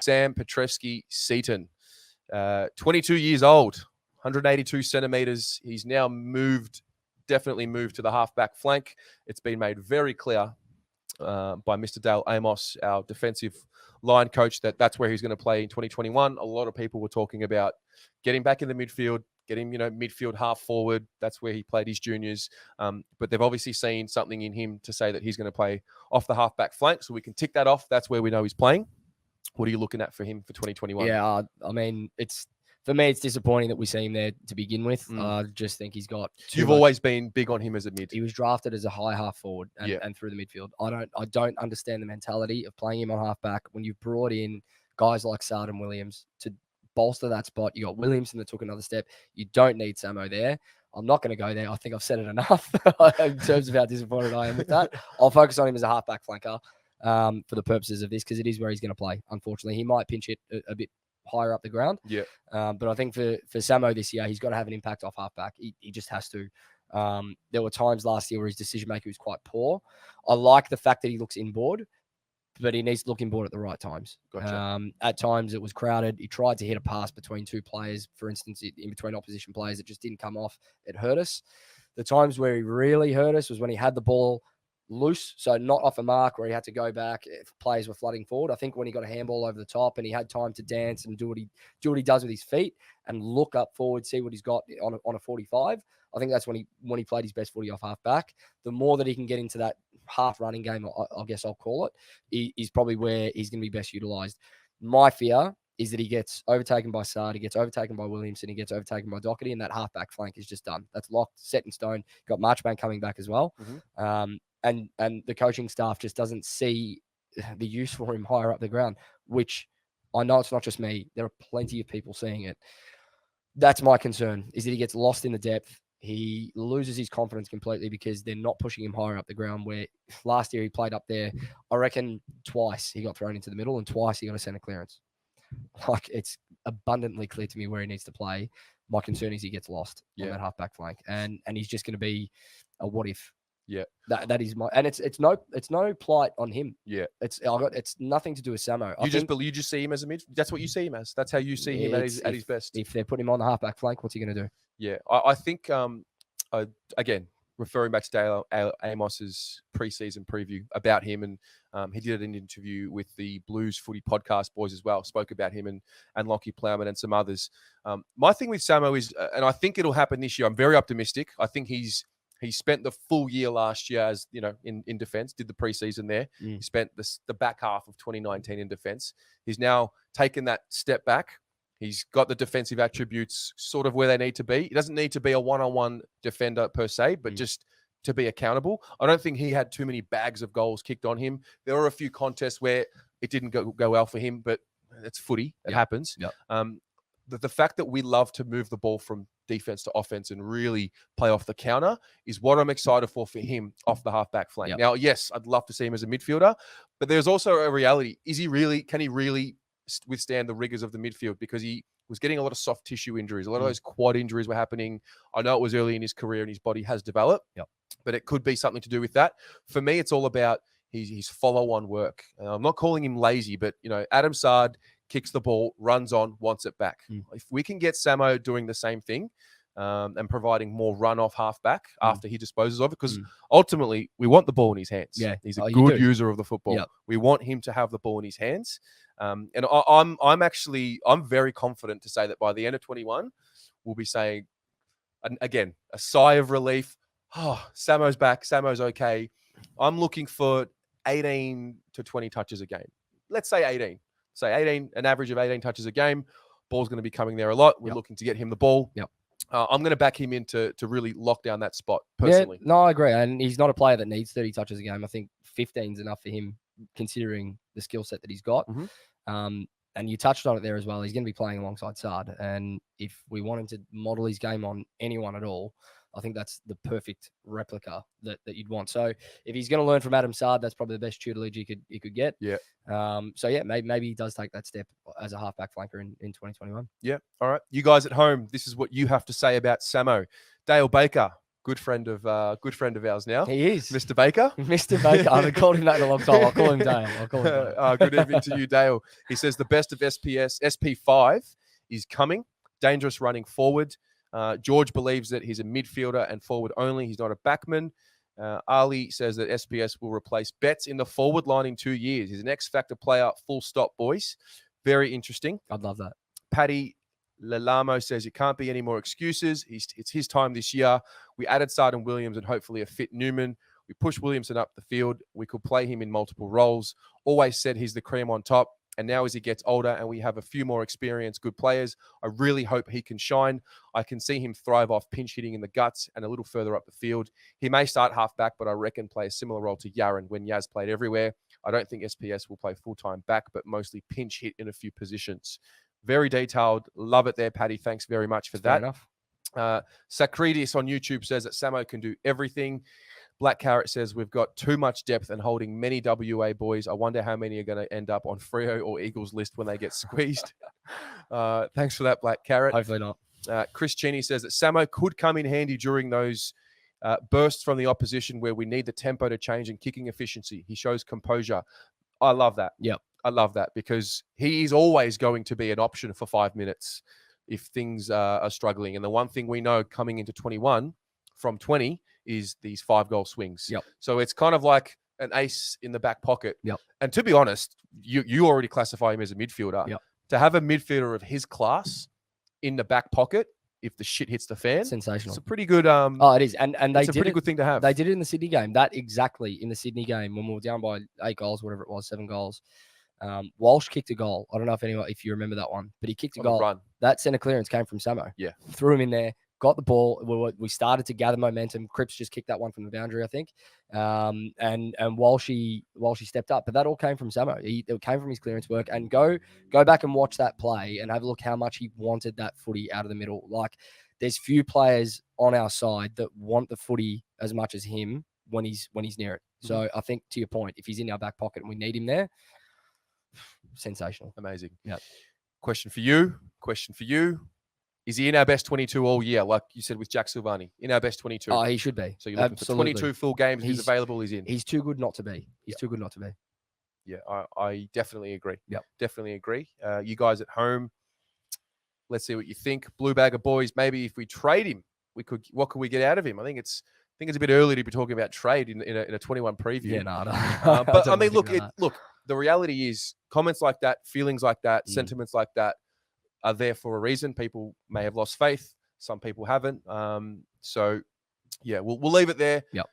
Sam Petrevski-Seton, 22 years old, 182 centimeters. He's now definitely moved to the halfback flank. It's been made very clear by Mr. Dale Amos, our defensive line coach, that's where he's going to play in 2021. A lot of people were talking about getting back in the midfield, getting midfield half forward. That's where he played his juniors. But they've obviously seen something in him to say that he's going to play off the halfback flank. So we can tick that off. That's where we know he's playing. What are you looking at for him for 2021? Yeah, I mean, for me, it's disappointing that we see him there to begin with. I just think he's got You've always been big on him as a mid. He was drafted as a high half forward and through the midfield. I don't understand the mentality of playing him on halfback when you've brought in guys like Sard and Williams to bolster that spot. You got Williamson that took another step. You don't need Samo there. I'm not going to go there. I think I've said it enough in terms of how disappointed I am with that. I'll focus on him as a halfback flanker for the purposes of this, because it is where he's going to play. Unfortunately, he might pinch it a bit higher up the ground. Yeah. But I think for Samo this year, he's got to have an impact off halfback. He just has to. There were times last year where his decision making was quite poor. I like the fact that he looks inboard, but he needs to look inboard at the right times. Gotcha. At times it was crowded. He tried to hit a pass between two players, for instance, in between opposition players. It just didn't come off. It hurt us. The times where he really hurt us was when he had the ball loose, so not off a mark where he had to go back if players were flooding forward. I think when he got a handball over the top and he had time to dance and do what he does with his feet and look up forward, see what he's got on a 45, I think that's when he played his best footy off half back. The more that he can get into that half running game, I guess I'll call it, is probably where he's going to be best utilised. My fear is that he gets overtaken by Sard, he gets overtaken by Williamson, he gets overtaken by Doherty, and that half-back flank is just done. That's locked, set in stone. Got Marchbank coming back as well. Mm-hmm. And the coaching staff just doesn't see the use for him higher up the ground, which I know it's not just me. There are plenty of people seeing it. That's my concern, is that he gets lost in the depth. He loses his confidence completely because they're not pushing him higher up the ground, where last year he played up there. I reckon twice he got thrown into the middle and twice he got a centre clearance. Like, it's abundantly clear to me where he needs to play. My concern is he gets lost on that half-back flank, and he's just going to be a what if. Yeah, that is my, and it's no plight on him. Yeah, it's nothing to do with Samo. You just see him as a mid. That's what you see him as. That's how you see him at his best. If they put him on the halfback flank, what's he going to do? Yeah, I think again, referring back to Dale Amos's preseason preview about him, and he did an interview with the Blues Footy Podcast boys as well. Spoke about him and Lockie Plowman and some others. My thing with Samo is, and I think it'll happen this year. I'm very optimistic. I think he spent the full year last year as, in defense, did the preseason there. He spent the back half of 2019 in defense. He's now taken that step back. He's got the defensive attributes sort of where they need to be. He doesn't need to be a one-on-one defender per se, but just to be accountable. I don't think he had too many bags of goals kicked on him. There were a few contests where it didn't go well for him, but it's footy. It happens. Yep. The fact that we love to move the ball from defense to offense and really play off the counter is what I'm excited for him off the halfback flank. Yep. Now, yes, I'd love to see him as a midfielder, but there's also a reality. Can he really withstand the rigors of the midfield? Because he was getting a lot of soft tissue injuries. A lot of those quad injuries were happening. I know it was early in his career and his body has developed, but it could be something to do with that. For me, it's all about his follow-on work. I'm not calling him lazy, but, Adam Sard kicks the ball, runs on, wants it back. If we can get Samo doing the same thing and providing more run-off halfback after he disposes of it, because ultimately we want the ball in his hands. Yeah. He's a good user of the football. Yep. We want him to have the ball in his hands. And I'm very confident to say that by the end of 21, we'll be saying, again, a sigh of relief. Oh, Samo's back. Samo's okay. I'm looking for 18 to 20 touches a game. Let's say 18. Say 18, an average of 18 touches a game. Ball's going to be coming there a lot. We're looking to get him the ball. Yep. I'm going to back him in to really lock down that spot personally. Yeah, no, I agree. And he's not a player that needs 30 touches a game. I think 15 is enough for him, considering the skill set that he's got. And you touched on it there as well. He's going to be playing alongside Sard. And if we want him to model his game on anyone at all, I think that's the perfect replica that you'd want. So if he's going to learn from Adam Sard, that's probably the best tutelage he could get. Yeah. Maybe he does take that step as a halfback flanker in 2021. Yeah. All right. You guys at home, this is what you have to say about Samo. Dale Baker, good friend of ours now. He is. Mr. Baker. Mr. Baker. I haven't called him that in a long time. I'll call him Dale. Good evening to you, Dale. He says the best of SP5 is coming. Dangerous running forward. George believes that he's a midfielder and forward only. He's not a backman. Ali says that SPS will replace Betts in the forward line in 2 years. He's an X-factor player, full stop, boys. Very interesting. I'd love that. Paddy Lalamo says it can't be any more excuses. It's his time this year. We added Sardan Williams and hopefully a fit Newman. We pushed Williamson up the field. We could play him in multiple roles. Always said he's the cream on top. And now as he gets older and we have a few more experienced good players, I really hope he can shine. I can see him thrive off pinch hitting in the guts and a little further up the field. He may start half back, but I reckon play a similar role to Yaron when Yaz played everywhere. I don't think SPS will play full-time back, but mostly pinch hit in a few positions. Very detailed. Love it there, Paddy. Thanks very much for that. Fair enough. Sakridis on YouTube says that Samo can do everything. Black Carrot says we've got too much depth and holding many WA boys. I wonder how many are going to end up on Freo or Eagles list when they get squeezed. Thanks for that, Black Carrot. Hopefully not. Chris Cheney says that Samo could come in handy during those bursts from the opposition where we need the tempo to change and kicking efficiency. He shows composure. I love that. Yep. I love that because he is always going to be an option for 5 minutes if things are struggling. And the one thing we know coming into 21 from 20 is these 5-goal swings. Yep. So it's kind of like an ace in the back pocket. Yep. And to be honest, you already classify him as a midfielder. Yep. To have a midfielder of his class in the back pocket, if the shit hits the fan, sensational. It's a pretty good. Oh, it is, and they it's a pretty good thing to have. They did it in the Sydney game. That exactly in the Sydney game when we were down by 8 goals, whatever it was, 7 goals. Walsh kicked a goal. I don't know if you remember that one, but he kicked a goal. Run. That centre clearance came from Samo. Yeah, threw him in there. Got the ball. We started to gather momentum. Cripps just kicked that one from the boundary, I think. And Walshy stepped up, but that all came from Samo. It came from his clearance work. And go back and watch that play and have a look how much he wanted that footy out of the middle. Like there's few players on our side that want the footy as much as him when he's near it. Mm-hmm. So I think to your point, if he's in our back pocket and we need him there, sensational, amazing. Yeah. Question for you. Is he in our best 22 all year, like you said with Jack Silvani? In our best 22? Oh, he should be. So you're looking for 22 full games. He's available. He's in. He's too good not to be. He's too good not to be. Yeah, I definitely agree. Yeah, definitely agree. You guys at home, let's see what you think. Blue Bagger boys, maybe if we trade him, what could we get out of him? I think it's a bit early to be talking about trade in a 21 preview. Yeah, no. But I mean, look, the reality is comments like that, feelings like that, sentiments like that are there for a reason. People may have lost faith. Some people haven't. So, yeah, we'll leave it there. Yep.